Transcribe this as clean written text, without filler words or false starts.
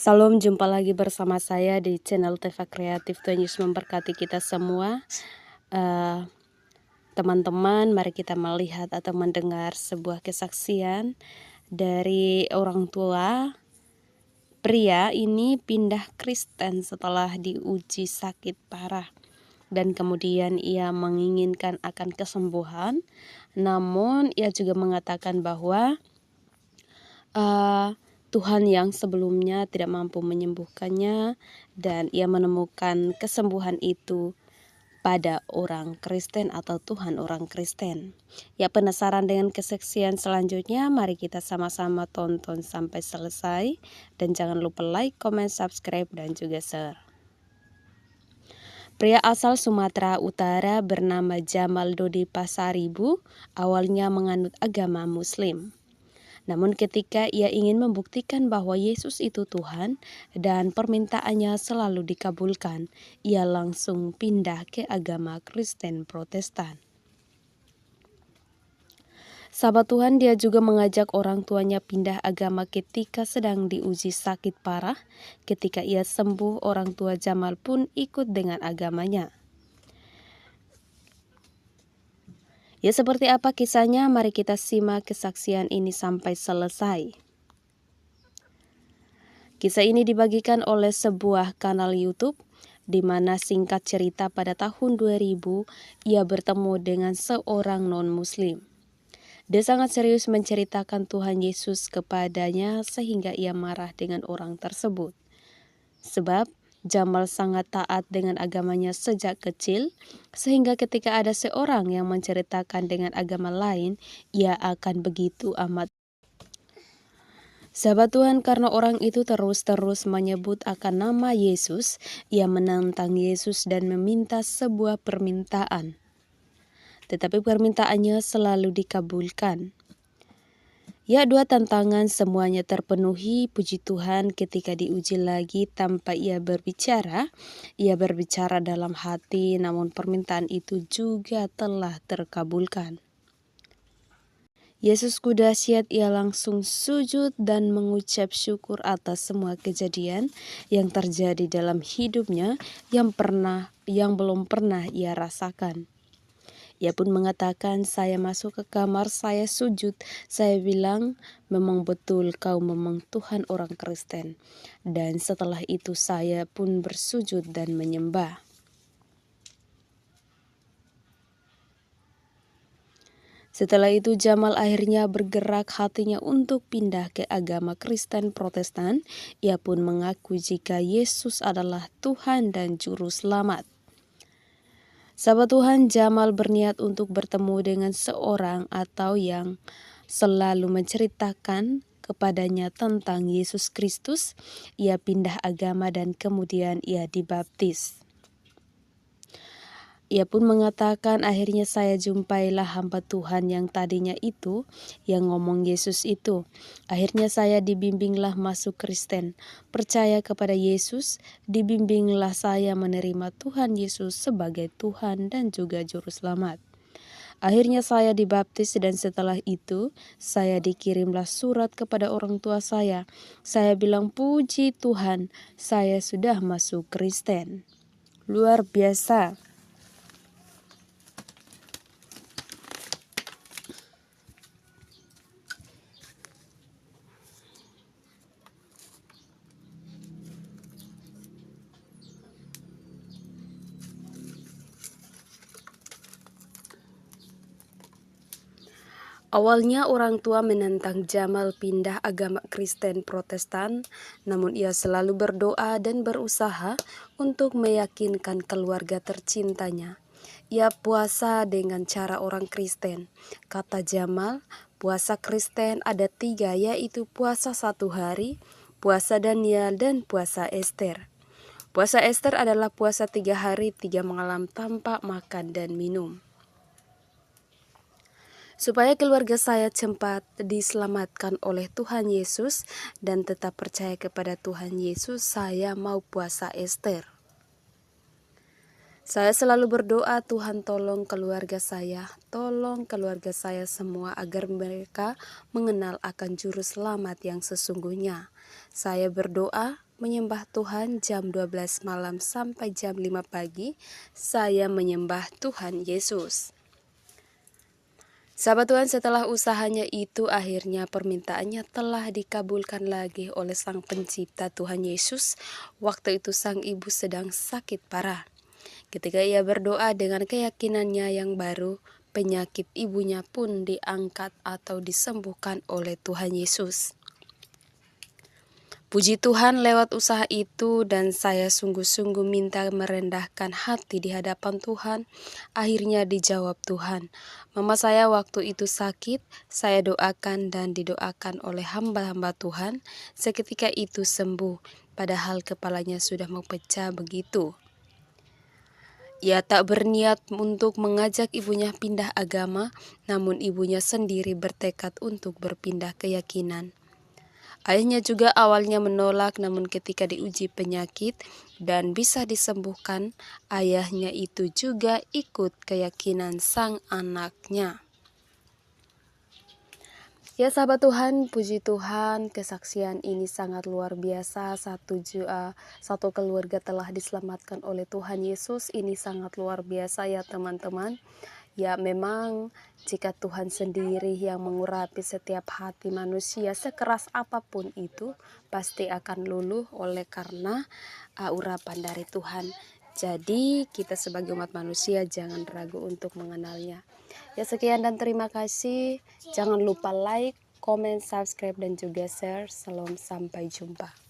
Salam, jumpa lagi bersama saya di channel Teva Kreatif. Tuhan Yesus memberkati kita semua. Teman-teman, mari kita melihat atau mendengar sebuah kesaksian dari orang tua. Pria ini pindah Kristen setelah diuji sakit parah, dan kemudian ia menginginkan akan kesembuhan. Namun ia juga mengatakan bahwa Tuhan yang sebelumnya tidak mampu menyembuhkannya, dan ia menemukan kesembuhan itu pada orang Kristen atau Tuhan orang Kristen. Ya, penasaran dengan kesaksian selanjutnya? Mari kita sama-sama tonton sampai selesai, dan jangan lupa like, comment, subscribe, dan juga share. Pria asal Sumatera Utara bernama Jamal Dodi Pasaribu awalnya menganut agama Muslim. Namun ketika ia ingin membuktikan bahwa Yesus itu Tuhan dan permintaannya selalu dikabulkan, ia langsung pindah ke agama Kristen Protestan. Sahabat Tuhan, dia juga mengajak orang tuanya pindah agama ketika sedang diuji sakit parah. Ketika ia sembuh, orang tua Jamal pun ikut dengan agamanya. Ya, seperti apa kisahnya? Mari kita simak kesaksian ini sampai selesai. Kisah ini dibagikan oleh sebuah kanal YouTube, di mana singkat cerita pada tahun 2000 ia bertemu dengan seorang non-muslim. Dia sangat serius menceritakan Tuhan Yesus kepadanya sehingga ia marah dengan orang tersebut. Sebab Jamal sangat taat dengan agamanya sejak kecil, sehingga ketika ada seorang yang menceritakan dengan agama lain, ia akan begitu amat. Sahabat Tuhan, karena orang itu terus-terus menyebut akan nama Yesus, ia menantang Yesus dan meminta sebuah permintaan. Tetapi permintaannya selalu dikabulkan. Ya, dua tantangan semuanya terpenuhi. Puji Tuhan, ketika diuji lagi tanpa ia berbicara dalam hati, namun permintaan itu juga telah terkabulkan. Yesus dahsyat, ia langsung sujud dan mengucap syukur atas semua kejadian yang terjadi dalam hidupnya yang belum pernah ia rasakan. Ia pun mengatakan, saya masuk ke kamar, saya sujud, saya bilang, memang betul kau memang Tuhan orang Kristen. Dan setelah itu saya pun bersujud dan menyembah. Setelah itu Jamal akhirnya bergerak hatinya untuk pindah ke agama Kristen Protestan. Ia pun mengaku jika Yesus adalah Tuhan dan Juru Selamat. Sahabat Tuhan, Jamal berniat untuk bertemu dengan seorang atau yang selalu menceritakan kepadanya tentang Yesus Kristus. Ia pindah agama dan kemudian ia dibaptis. Ia pun mengatakan, akhirnya saya jumpailah hamba Tuhan yang tadinya itu, yang ngomong Yesus itu. Akhirnya saya dibimbinglah masuk Kristen, percaya kepada Yesus, dibimbinglah saya menerima Tuhan Yesus sebagai Tuhan dan juga Juru Selamat. Akhirnya saya dibaptis dan setelah itu saya dikirimlah surat kepada orang tua saya. Saya bilang, puji Tuhan, saya sudah masuk Kristen. Luar biasa. Awalnya orang tua menentang Jamal pindah agama Kristen Protestan, namun ia selalu berdoa dan berusaha untuk meyakinkan keluarga tercintanya. Ia puasa dengan cara orang Kristen. Kata Jamal, puasa Kristen ada 3, yaitu puasa 1 hari, puasa Daniel, dan puasa Ester. Puasa Ester adalah puasa 3 hari 3 malam tanpa makan dan minum. Supaya keluarga saya cepat diselamatkan oleh Tuhan Yesus dan tetap percaya kepada Tuhan Yesus, saya mau puasa Ester. Saya selalu berdoa, Tuhan tolong keluarga saya semua agar mereka mengenal akan Juru Selamat yang sesungguhnya. Saya berdoa menyembah Tuhan jam 12 malam sampai jam 5 pagi. Saya menyembah Tuhan Yesus. Sahabat Tuhan, setelah usahanya itu akhirnya permintaannya telah dikabulkan lagi oleh Sang Pencipta Tuhan Yesus. Waktu itu sang ibu sedang sakit parah. Ketika ia berdoa dengan keyakinannya yang baru, penyakit ibunya pun diangkat atau disembuhkan oleh Tuhan Yesus. Puji Tuhan lewat usaha itu, dan saya sungguh-sungguh minta merendahkan hati di hadapan Tuhan. Akhirnya dijawab Tuhan. Mama saya waktu itu sakit, saya doakan dan didoakan oleh hamba-hamba Tuhan. Seketika itu sembuh, padahal kepalanya sudah mau pecah begitu. Ia tak berniat untuk mengajak ibunya pindah agama, namun ibunya sendiri bertekad untuk berpindah keyakinan. Ayahnya juga awalnya menolak, namun ketika diuji penyakit dan bisa disembuhkan, ayahnya itu juga ikut keyakinan sang anaknya. Ya sahabat Tuhan, puji Tuhan, kesaksian ini sangat luar biasa. Satu keluarga telah diselamatkan oleh Tuhan Yesus. Ini sangat luar biasa ya teman-teman. Ya memang jika Tuhan sendiri yang mengurapi setiap hati manusia, sekeras apapun itu pasti akan luluh oleh karena urapan dari Tuhan. Jadi kita sebagai umat manusia jangan ragu untuk mengenalnya. Ya sekian dan terima kasih. Jangan lupa like, comment, subscribe dan juga share. Salam, sampai jumpa.